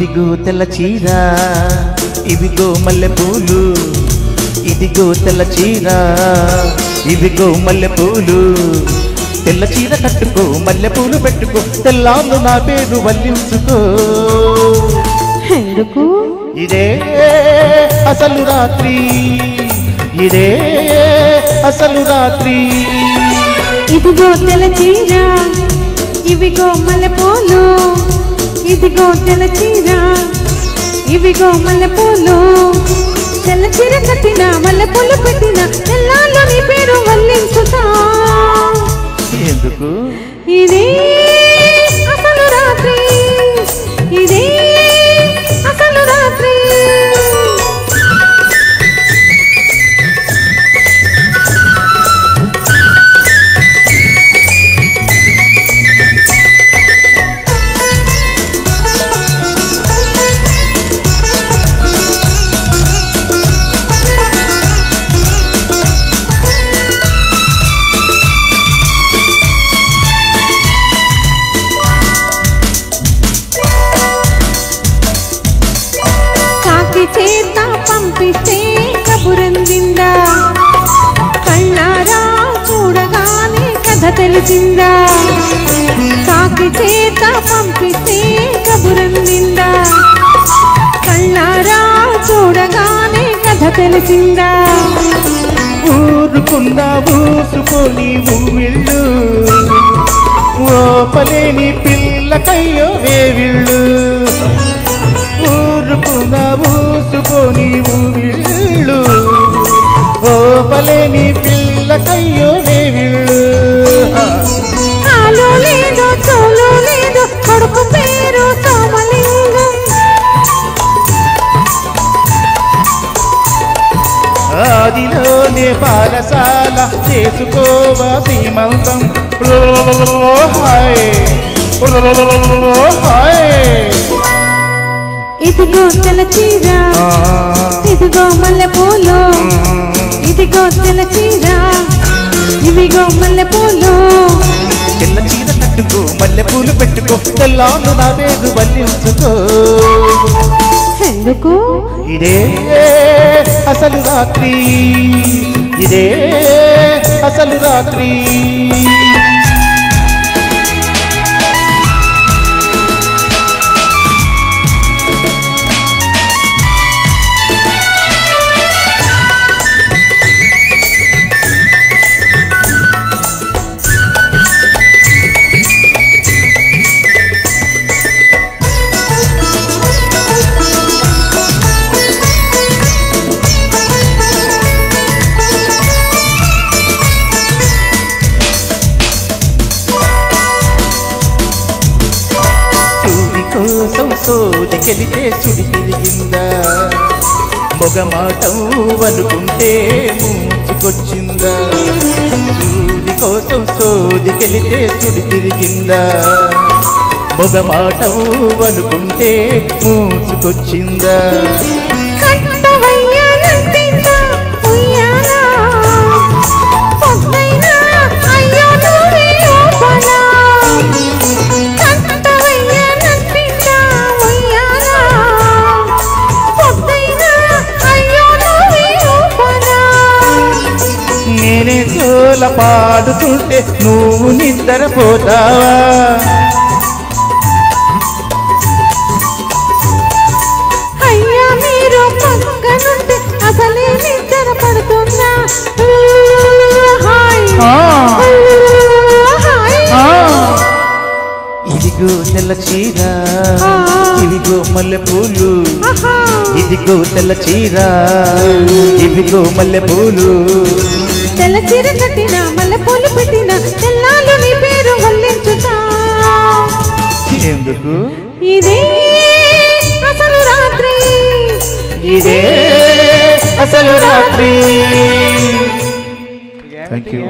ఇదిగో తెల్ల చీర ఇదిగో మల్లెపూలు ఇదిగో తెల్ల చీర ఇదిగో మల్లెపూలు తెల్ల చీర కట్టుకో మల్లెపూలు పెట్టుకో తెల్లాళ్ళు నా పేరు వల్లించుకో ఎందుకు ఇదే అసలు రాత్రి ఇదే అసలు రాత్రి ఇదిగో తెల్ల చీర ఇవిగో మల్లెపూలు ఇదిగో తెల్ల చీర ఇవిగో మల్లెపూలు తెల్ల చీర కట్టిన మల్లెపూలు పెట్టిన తెల్లాళ్ళు నీ పేరు వల్లించుతా ఎందుకు ఇదే అసలు రాత్రి ఇదే అసలు రాత్రి చేత పంపిస్తే కబురందిందా కళ్ళారా చూడగానే కథ తెలిసిందా కాకి చేత పంపిస్తే కబురందిందా కళ్ళారా చూడగానే కథ తెలిసిందా ఊరుకున్నా ఊసుకొని ఊవిళ్ళు ఓపలేని పిల్లకయ్యో వేవిళ్ళు ఊరుకున్నా ఊసుకొని ఊవిళ్ళు ఓపలేని పిల్లకయ్యో వేవిళ్ళు ఆలో లేదు చోలో లేదు కొడుకు పేరు సోమలింగం ఆదిలోనే పాఠశాల చేసుకోవా సీమంతం ఇదిగో తెల్ల చీర ఇదిగో మల్లెపూలు ఇదిగో తెల్ల చీర ఇవిగో మల్లెపూలు తెల్ల చీర కట్టుకో మల్లెపూలు పెట్టుకో తెల్లాళ్ళు నా పేరు వల్లించుకో ఎందుకు ఇదే అసలు రాత్రి ఇదే అసలు రాత్రి కోసం సోదికెళితే సుడి తిరిగిందా మొగమాటం అనుకుంటే మూచుకొచ్చిందా సూది కోసం సోదికెళితే సుడి తిరిగిందా మొగమాటం అనుకుంటే మూచుకొచ్చిందా నేనే చోల పాడుతుంటే నువ్వు నిద్రపోతావా అయ్యా మీరు పక్కనుంటే అసలే నిద్ర పడుతున్నా ఇదిగో తెల్ల చీర ఇదిగో మల్లెపూలు ఇదిగో తెల్ల చీర ఇదిగో మల్లెపూలు తెల్ల చీర కట్టిన మల్లెపూలు పెట్టిన తెల్లాళ్ళు నీ పేరు వల్లించుతా ఎందుకు ఇదే అసలు రాత్రి ఇదే అసలు రాత్రి. Thank you.